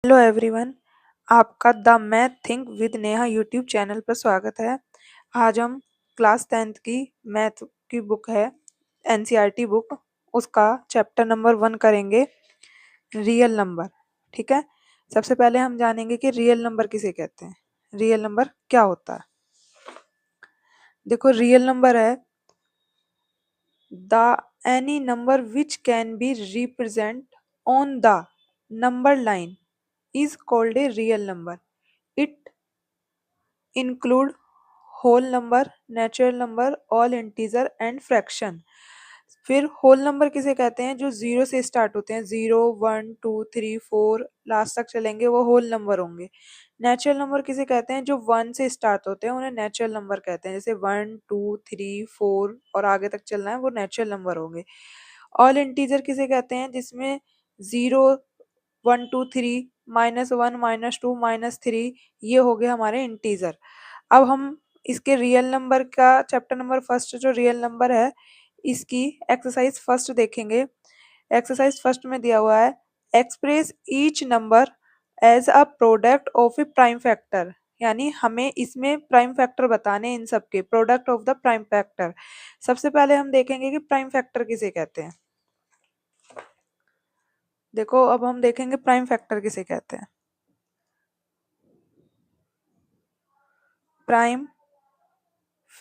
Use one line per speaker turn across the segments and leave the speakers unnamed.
Hello everyone, आपका the math think with Neha YouTube channel पर स्वागत है। आज हम क्लास 10th की मैथ की बुक है एनसीईआरटी बुक, उसका चैप्टर नंबर 1 करेंगे, रियल नंबर। ठीक है, सबसे पहले हम जानेंगे कि रियल नंबर किसे कहते हैं, रियल नंबर क्या होता है। देखो, रियल नंबर है the any number which can be represent on the number line is called a real number. It include whole number, natural number, all integer and fraction. फिर whole number किसे कहते हैं? जो जीरो से start होते हैं, 0 1 2 3 4 last तक चलेंगे, वो होल नंबर होंगे। नेचुरल नंबर किसे कहते हैं? जो 1 से स्टार्ट होते हैं, उन्हें नेचुरल नंबर कहते हैं। जैसे 1 2 3 4 और आगे तक चलना है, वो नेचुरल नंबर होंगे। ऑल इंटीजर किसे कहते हैं? जिसमें 0 1 2 3 -1 -2 -3 ये हो गए हमारे इंटीजर। अब हम इसके रियल नंबर का चैप्टर नंबर फर्स्ट जो रियल नंबर है, इसकी एक्सरसाइज फर्स्ट देखेंगे। एक्सरसाइज फर्स्ट में दिया हुआ है, express each number as a product of a prime factor. यानी हमें इसमें प्राइम फैक्टर बताने, इन सब के product of the prime factor. सबसे पहले हम देखेंगे कि प्राइम फैक्टर किसे कहते हैं। देखो, अब हम देखेंगे प्राइम फैक्टर किसे कहते हैं। प्राइम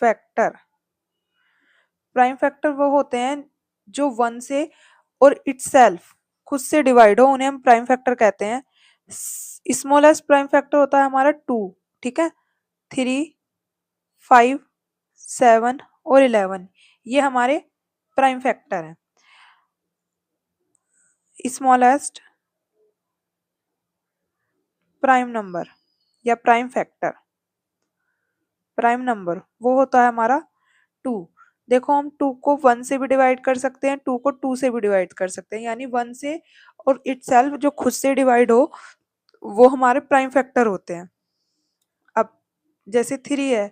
फैक्टर, प्राइम फैक्टर वो होते हैं जो 1 से और इटसेल्फ खुद से डिवाइड हो, उन्हें हम प्राइम फैक्टर कहते हैं। स्मॉलेस्ट प्राइम फैक्टर होता है हमारा 2, ठीक है। 3 5 7 और 11 ये हमारे प्राइम फैक्टर हैं। स्मॉलेस्ट प्राइम नंबर या प्राइम फैक्टर, प्राइम नंबर वो होता है हमारा 2। देखो, हम 2 को 1 से भी डिवाइड कर सकते हैं, 2 को 2 से भी डिवाइड कर सकते हैं, यानी 1 से और इटसेल्फ जो खुद से डिवाइड हो वो हमारे प्राइम फैक्टर होते हैं। अब जैसे 3 है,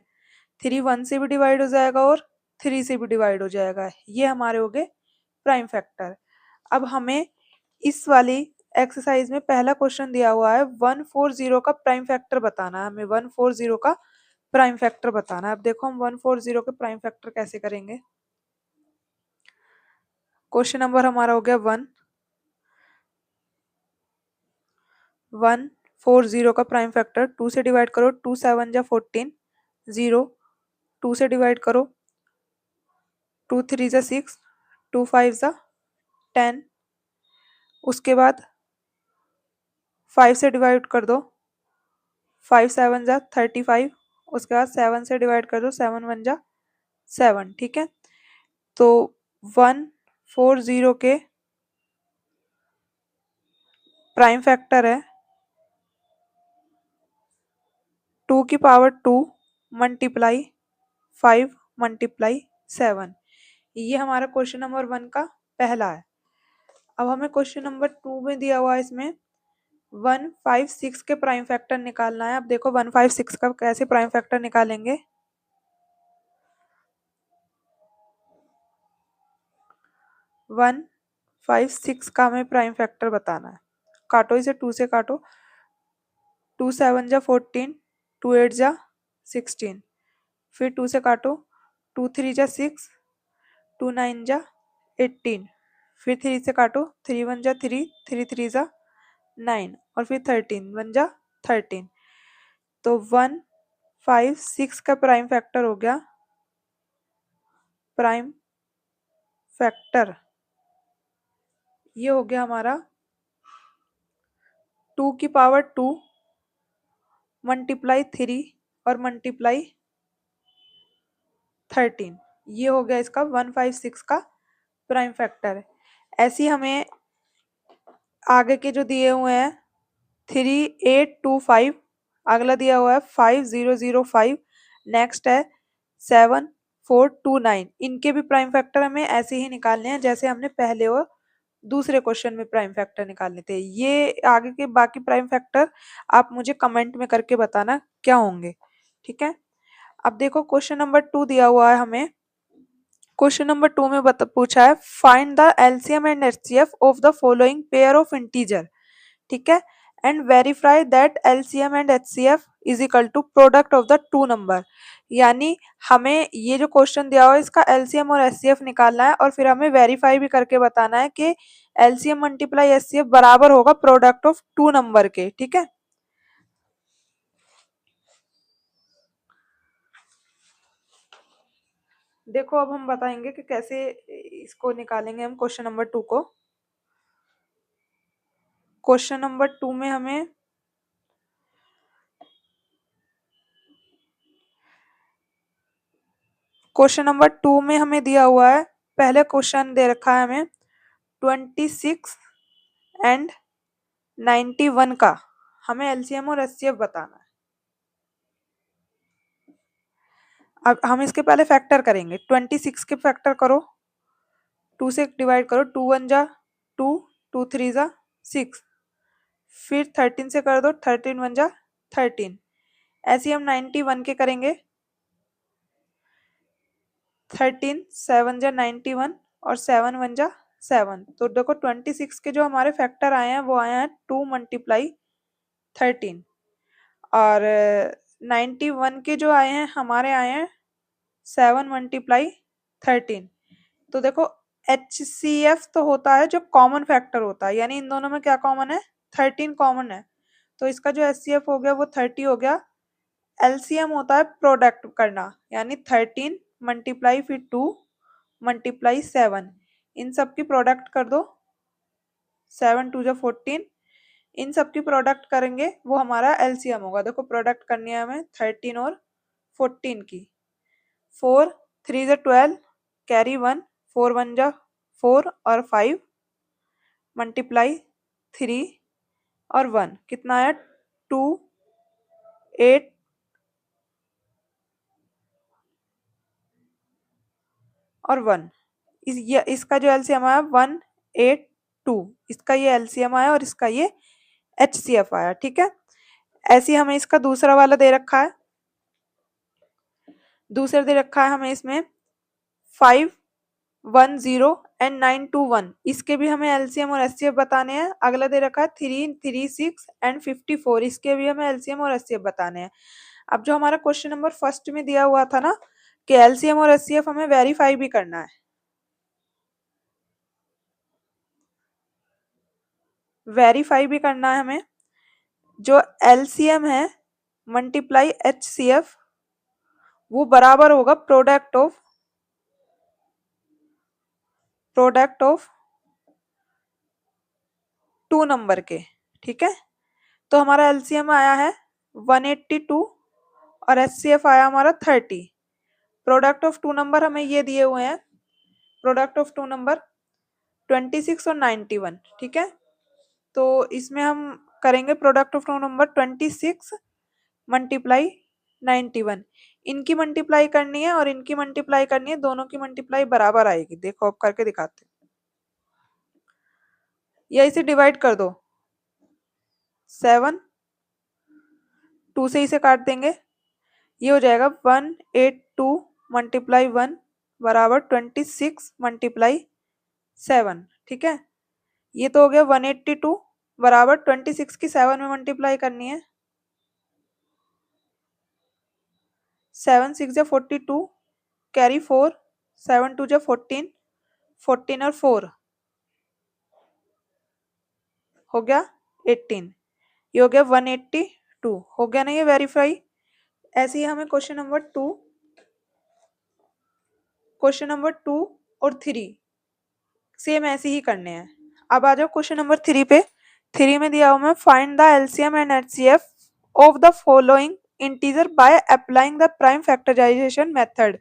3 1 से भी डिवाइड हो जाएगा और 3 से भी डिवाइड हो जाएगा, ये हमारे हो गए प्राइम फैक्टर। अब हमें इस वाली एक्सरसाइज में पहला क्वेश्चन दिया हुआ है 140 का प्राइम फैक्टर बताना है। हमें 140 का प्राइम फैक्टर बताना है। अब देखो, हम 140 के प्राइम फैक्टर कैसे करेंगे। क्वेश्चन नंबर हमारा हो गया 140 का प्राइम फैक्टर। 2 से डिवाइड करो, 2 7 जा 14, 0 2 से डिवाइड करो, 2 3 जा 6, 2 5 जा 10, उसके बाद 5 से डिवाइड कर दो, 5 7 जा 35, उसके बाद 7 से डिवाइड कर दो, 7 1 जा 7, ठीक है। तो 140 के प्राइम फैक्टर है 2 की पावर 2 मल्टीप्लाई 5 मल्टीप्लाई 7। ये हमारा क्वेश्चन नंबर 1 का पहला है। अब हमें क्वेश्चन नंबर 2 में दिया हुआ है, इसमें 156 के प्राइम फैक्टर निकालना है। अब देखो, 156 का कैसे प्राइम फैक्टर निकालेंगे। 156 का हमें प्राइम फैक्टर बताना है। काटो इसे, 2 से काटो, 2 7 जा 14, 2 8 जा 16, फिर 2 से काटो, 2 3 जा 6, 2 9 जा 18, फिर 3 से काटो, 3 1 जा 3, 3 3 जा 9 और फिर 13 1 जा 13। तो 156 का प्राइम फैक्टर हो गया, प्राइम फैक्टर ये हो गया हमारा 2 की पावर 2 मल्टीप्लाई 3 और मल्टीप्लाई 13, ये हो गया इसका 156 का प्राइम फैक्टर। ऐसी हमें आगे के जो दिए हुए हैं 3825, अगला दिया हुआ है 5005, नेक्स्ट है 7429, इनके भी प्राइम फैक्टर हमें ऐसे ही निकालने हैं जैसे हमने पहले और दूसरे क्वेश्चन में प्राइम फैक्टर निकालने थे। ये आगे के बाकी प्राइम फैक्टर आप मुझे कमेंट में करके बताना क्या होंगे, ठीक है। अब देखो, क्वेश्चन नंबर 2 दिया हुआ है हमें। क्वेश्चन नंबर 2 में पूछा है, find the LCM and HCF of the following pair of integer, ठीक है। And verify that LCM and HCF is equal to product of the two number. यानी हमें ये जो क्वेश्चन दिया हुआ है इसका एलसीएम और एचसीएफ निकालना है और फिर हमें वेरीफाई भी करके बताना है कि एलसीएम मल्टीप्लाई एचसीएफ बराबर होगा प्रोडक्ट ऑफ टू नंबर के। ठीक है, देखो अब हम बताएंगे कि कैसे इसको निकालेंगे हम क्वेश्चन नंबर 2 को। क्वेश्चन नंबर 2 में हमें दिया हुआ है, पहले क्वेश्चन दे रखा है हमें 26 एंड 91 का हमें एलसीएम और एचसीएफ बताना है। अब हम इसके पहले फैक्टर करेंगे। 26 के फैक्टर करो, 2 से डिवाइड करो, 2 1 जा 2, 2 3 जा 6, फिर 13 से कर दो, 13 1 जा 13। ऐसे हम 91 के करेंगे, 13 7 जा 91 और 7 1 जा 7। तो देखो 26 के जो हमारे फैक्टर आए हैं वो आए हैं 2 मल्टीप्लाई 13 और 91 के जो आए हैं हमारे आए हैं 7 मल्टीप्लाई 13। तो देखो HCF तो होता है जो कॉमन फैक्टर होता है, यानी इन दोनों में क्या कॉमन है, 13 कॉमन है, तो इसका जो HCF हो गया वो 30 हो गया। एलसीएम होता है प्रोडक्ट करना, यानी 13 मल्टीप्लाई फिर 2 मल्टीप्लाई 7, इन सब की प्रोडक्ट कर दो, 7 2 जा 14, इन सब की प्रोडक्ट करेंगे वो हमारा एलसीएम होगा। देखो प्रोडक्ट करनी है हमें 13 और 14 की, 4 3 जा 12 कैरी 1, 4 1 जा 4 और 5 मल्टीप्लाई 3 और 1 कितना आया 2 8 और 1। इसका जो एलसीएम आया 182, इसका ये एलसीएम आया और इसका ये एचसीएफ आया। ठीक है, ऐसे ही हमें इसका दूसरा वाला दे रखा है, दूसरा दे रखा है हमें इसमें 5 1 0 एंड 9 2 1, इसके भी हमें एलसीएम और एचसीएफ बताने हैं। अगला दे रखा है 3 3 6 एंड 54, इसके भी हमें एलसीएम और एचसीएफ बताने हैं। अब जो हमारा क्वेश्चन नंबर फर्स्ट में दिया हुआ था ना कि एलसीएम और एचसीएफ हमें वेरीफाई भी करना है, वेरीफाई भी करना है हमें। जो एलसीएम है मल्टीप्लाई एचसीएफ वो बराबर होगा प्रोडक्ट ऑफ टू नंबर के। ठीक है, तो हमारा एलसीएम आया है 182 और एचसीएफ आया हमारा 30। प्रोडक्ट ऑफ टू नंबर हमें ये दिए हुए हैं, प्रोडक्ट ऑफ टू नंबर 26 और 91। ठीक है, तो इसमें हम करेंगे product of two number 26 multiply 91, इनकी मल्टीप्लाई करनी है और इनकी मल्टीप्लाई करनी है, दोनों की मल्टीप्लाई बराबर आएगी। देखो अब करके दिखाते हैं, या इसे डिवाइड कर दो, 7 2 से इसे काट देंगे, ये हो जाएगा 182 मल्टीप्लाई 1 बराबर 26 मल्टीप्लाई 7। ठीक है, ये तो हो गया 182 बराबर 26 की 7 में मल्टीप्लाई करनी है, 7 6 जा 42 कैरी 4, 7 2 जा 14, 14 और 4 हो गया 18, ये हो गया 182, हो गया ना ये वेरीफाई। ऐसे ही हमें क्वेश्चन नंबर 2 और 3 सेम ऐसे ही करने हैं। अब आ जाओ क्वेश्चन नंबर 3 पे। 3 में दिया हुआ मैं find the LCM and HCF of the following integer by applying the prime factorisation method.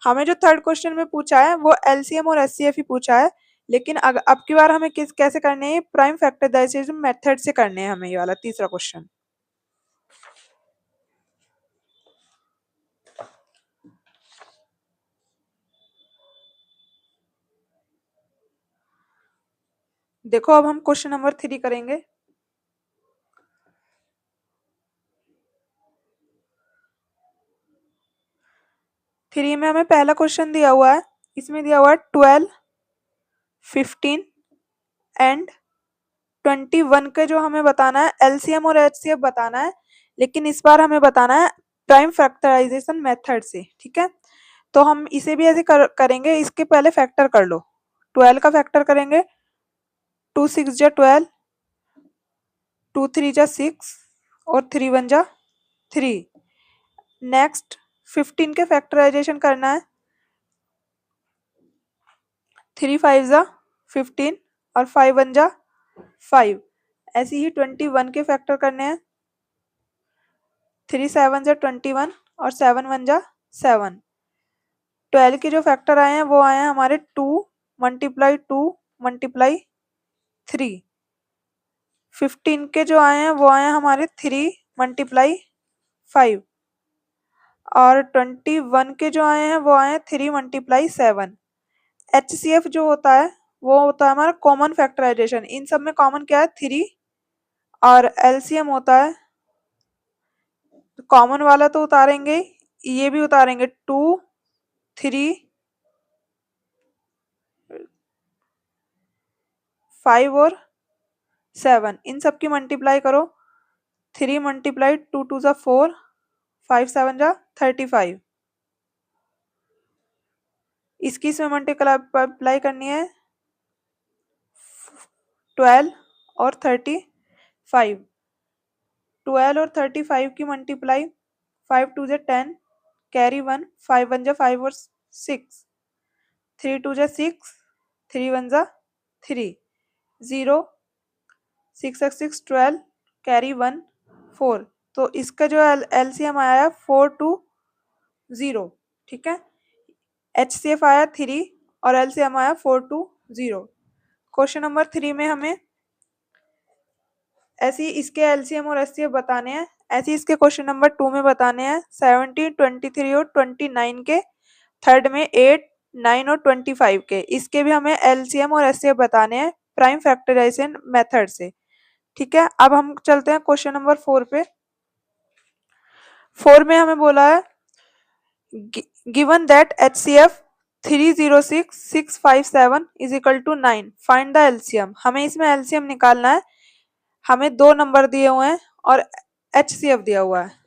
हमें जो थर्ड क्वेश्चन में पूछा है वो एलसीएम और एचसीएफ ही पूछा है, लेकिन अब की बार हमें कैसे करने हैं, प्राइम फैक्टराइजेशन मेथड से करने हैं हमें ये वाला तीसरा क्वेश्चन। देखो अब हम क्वेश्चन नंबर 3 करेंगे। थ्री में हमें पहला क्वेश्चन दिया हुआ है, इसमें दिया हुआ है 12 15 एंड 21 के जो हमें बताना है एलसीएम और एचसीएफ बताना है, लेकिन इस बार हमें बताना है प्राइम फैक्टराइजेशन मेथड से। ठीक है, तो हम इसे भी ऐसे करेंगे। इसके पहले फैक्टर कर लो। 12 का फैक्टर करेंगे, 2 6 जा 12, 2 3 जा 6 और 3 1 जा 3। नेक्स्ट 15 के फैक्टराइजेशन करना है, 3 5 जा 15 और 5 1 जा 5। ऐसे ही 21 के फैक्टर करने हैं, 3 7 जा 21 और 7 1 जा 7। 12 के जो फैक्टर आए हैं वो आए हैं हमारे 2 मल्टीप्लाई 2 मल्टीप्लाई 3। 15 के जो आए हैं वो आए हैं हमारे 3 मल्टीप्लाई 5 और 21 के जो आए हैं वो आए हैं 3 मल्टीप्लाई 7। एचसीएफ जो होता है वो होता है हमारा कॉमन फैक्टराइजेशन। इन सब में कॉमन क्या है? 3। और एलसीएम होता है, कॉमन वाला तो उतारेंगे, ये भी उतारेंगे, 2 3 5 और 7। इन सब की मल्टीप्लाई करो, 3 मल्टीप्लाई 2 2 जा 4, 5 7 जा 35। इसकी इसमें मल्टीप्लाई करनी है 12 और 35। 12 और 35 की मल्टीप्लाई, 5 2 जा 10, कैरी 1, 5 1 जा 5 और 6, 3 2 जा 6, 3 1 जा 3, 0 6 6 6 12, कैरी 1 4। तो इसका जो एलसीएम आया है 4 2 0। ठीक है, एचसीएफ आया 3 और एलसीएम आया 4 2 0। क्वेश्चन नंबर 3 में हमें ऐसे ही इसके एलसीएम और एचसीएफ बताने हैं। ऐसे ही इसके क्वेश्चन नंबर 2 में बताने हैं 17 23 और 29 के, थर्ड में 8 9 और 25 के। इसके भी हमें एलसीएम और एचसीएफ बताने हैं प्राइम फैक्टराइजेशन मेथड से। ठीक है, अब हम चलते हैं क्वेश्चन नंबर 4 पे। 4 में हमें बोला है given that HCF 306657 is equal to 9, find the LCM. हमें इसमें एलसीएम निकालना है। हमें 2 नंबर दिए हुए हैं और एचसीएफ दिया हुआ है।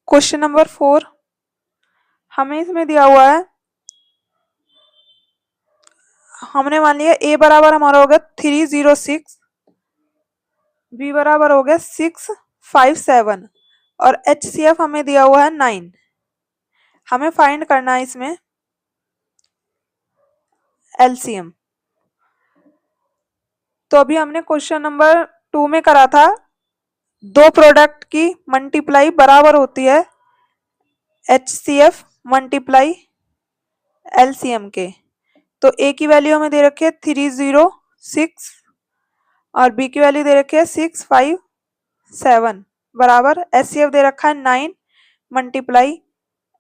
क्वेश्चन नंबर 4 हमें इसमें दिया हुआ है, हमने मान लिया ए बराबर हमारा हो गया 306, बी बराबर हो गया 657 और एचसीएफ हमें दिया हुआ है 9। हमें फाइंड करना है इसमें एलसीएम। तो अभी हमने क्वेश्चन नंबर 2 में करा था, दो प्रोडक्ट की मल्टीप्लाई बराबर होती है एचसीएफ मल्टीप्लाई एलसीएम के। तो ए की वैल्यू हमें दे रखी है 306 और बी की वैल्यू दे रखी है 657 बराबर एचसीएफ दे रखा है 9 मल्टीप्लाई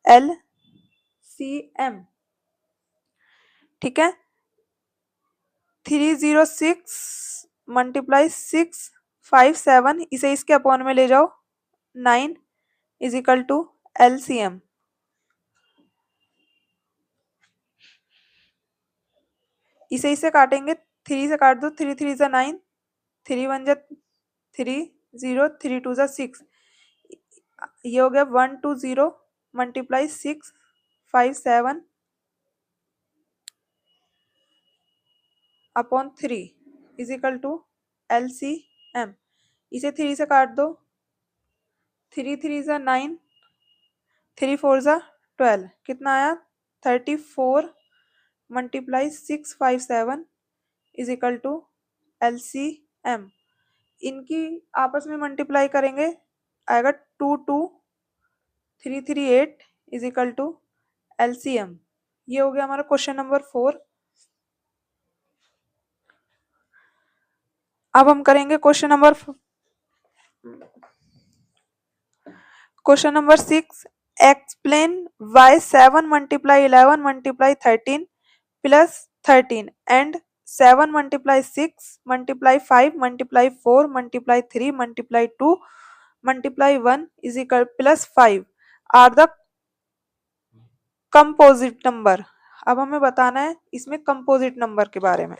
एलसीएम। ठीक है, 306 मल्टीप्लाई 657, इसे इसके अपॉन में ले जाओ, 9 इज इक्वल टू एलसीएम। इसे इसे काटेंगे, 3 से काट दो, 3 3 जा 9, 3 1 जा 3, 0 3 2 जा 6। ये हो गया 1 2 0 multiply 657 upon 3 is equal to LCM. इसे 3 से काट दो, 3 3 जा 9, 3 4 जा 12, कितना आया 34 multiply 657 is equal to LCM. इनकी आपस में मल्टीप्लाई करेंगे, आएगा 2 2 3 3 8 इज इक्वल टू एलसीएम। ये हो गया हमारा क्वेश्चन नंबर 4। अब हम करेंगे question number 6। Explain why 7 multiply 11 multiply 13 plus 13 and 7 multiply 6 multiply 5 multiply 4 multiply 3 multiply 2 multiply 1 is equal plus 5 are the composite number. अब हमें बताना है इसमें कंपोजिट नंबर के बारे में।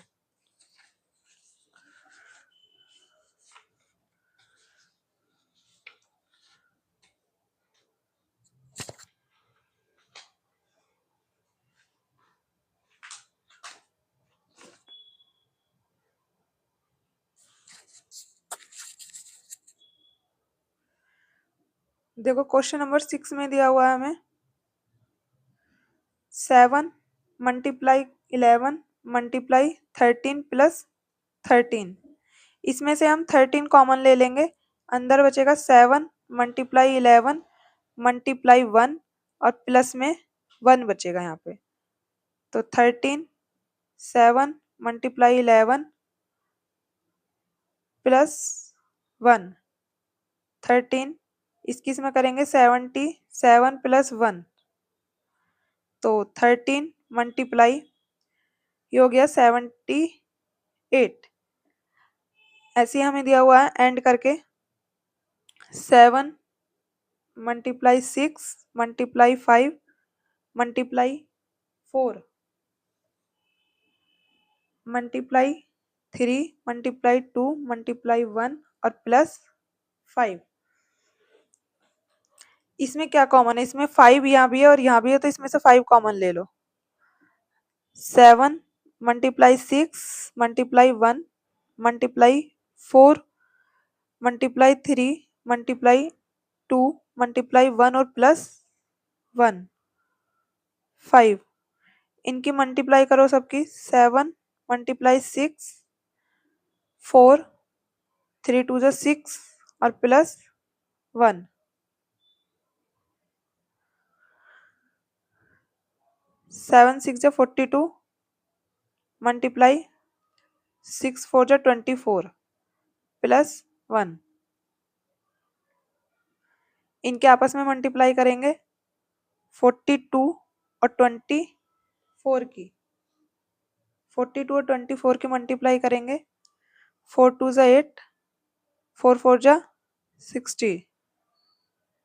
देखो क्वेश्चन नंबर 6 में दिया हुआ है हमें 7 मल्टीप्लाई 11 मल्टीप्लाई 13 प्लस 13। इसमें से हम 13 कॉमन ले लेंगे, अंदर बचेगा 7 मल्टीप्लाई 11 मल्टीप्लाई 1 और प्लस में 1 बचेगा यहाँ पे। तो 13 7 मल्टीप्लाई 11 प्लस 1 13। इसकी इसमें करेंगे 77 प्लस 1 तो 13 मल्टीप्लाई ये हो गया 78। ऐसे ही हमें दिया हुआ है एंड करके 7 multiply 6 multiply 5 multiply 4 multiply 3 multiply 2 multiply 1 और प्लस 5। इसमें क्या कॉमन है, इसमें 5 यहाँ भी है और यहाँ भी है, तो इसमें से 5 कॉमन ले लो। 7 multiply 6 multiply 1 multiply 4 multiply 3 multiply 2 multiply 1 और प्लस 1 5। इनकी मल्टीप्लाई करो सबकी 7 मल्टीप्लाई 6 4 3 2 जो 6 और प्लस 1 7 6 जो 42 मल्टीप्लाई 6 4 जो 24 प्लस 1। इनके आपस में मल्टीप्लाई करेंगे 42 और 24 की 42 और 24 की मल्टीप्लाई करेंगे 4 2 जा 8 4 4 जा 60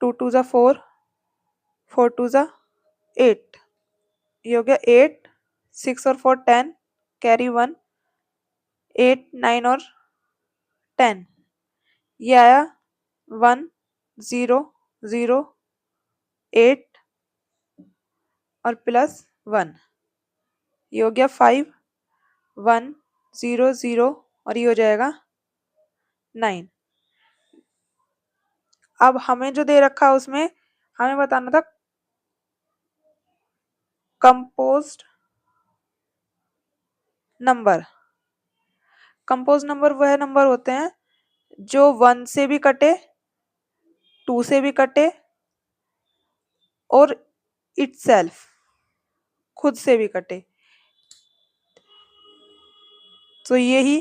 2 2 जा 4 4 2 जा 8 ये हो गया 8 6 और 4 10 कैरी 1 8 9 और 10 ये आया 1 0 0 8 और प्लस 1 ये हो गया 5 1 0 0 और ये हो जाएगा 9। अब हमें जो दे रखा है उसमें हमें बताना था कंपोज्ड नंबर। कंपोज नंबर वह नंबर होते हैं जो 1 से भी कटे 2 से भी कटे और इटसेल्फ खुद से भी कटे। तो यही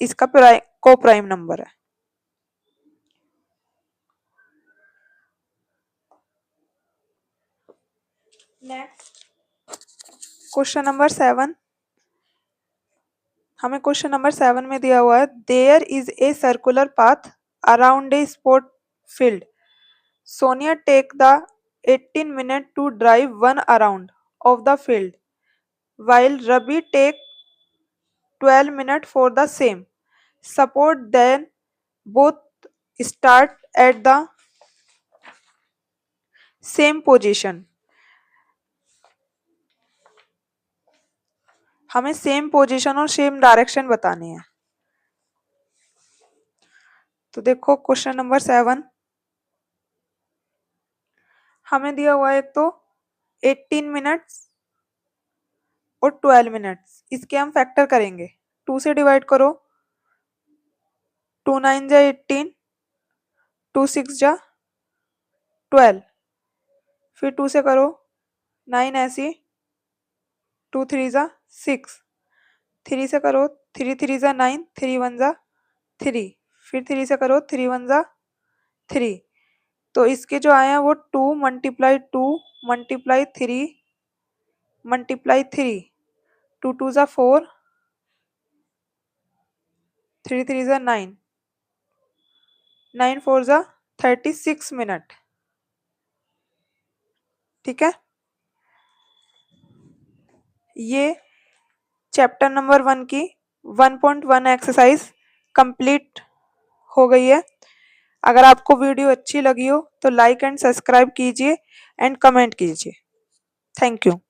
इसका को प्राइम नंबर है। नेक्स्ट क्वेश्चन नंबर 7 हमें क्वेश्चन नंबर 7 में दिया हुआ है there is a circular path around a sport field Sonia take the 18 minute to drive 1 around of the field while Rabi take 12 minutes for the same. Suppose then both start at the same position. हमें same position और same direction बतानी है। तो देखो question number 7 हमें दिया हुआ है एक तो 18 मिनट्स और 12 मिनट्स, इसके हम फैक्टर करेंगे। 2 से डिवाइड करो 2 9 जा 18 2 6 जा 12 फिर 2 से करो 9 ऐसी 2 3 जा 6 3 से करो 3 3 जा 9 3 1 जा 3 फिर 3 से करो 3 1 जा 3 तो इसके जो आए हैं वो 2 मल्टीप्लाई 2 मल्टीप्लाई 3 मल्टीप्लाई 3, 2 2 ज़ा 4, 3 3 ज़ा 9, 9 4 ज़ा 36 मिनट। ठीक है, ये चैप्टर नंबर 1 की 1.1 एक्सरसाइज कंप्लीट हो गई है। अगर आपको वीडियो अच्छी लगी हो तो लाइक एंड सब्सक्राइब कीजिए एंड कमेंट कीजिए। Thank you.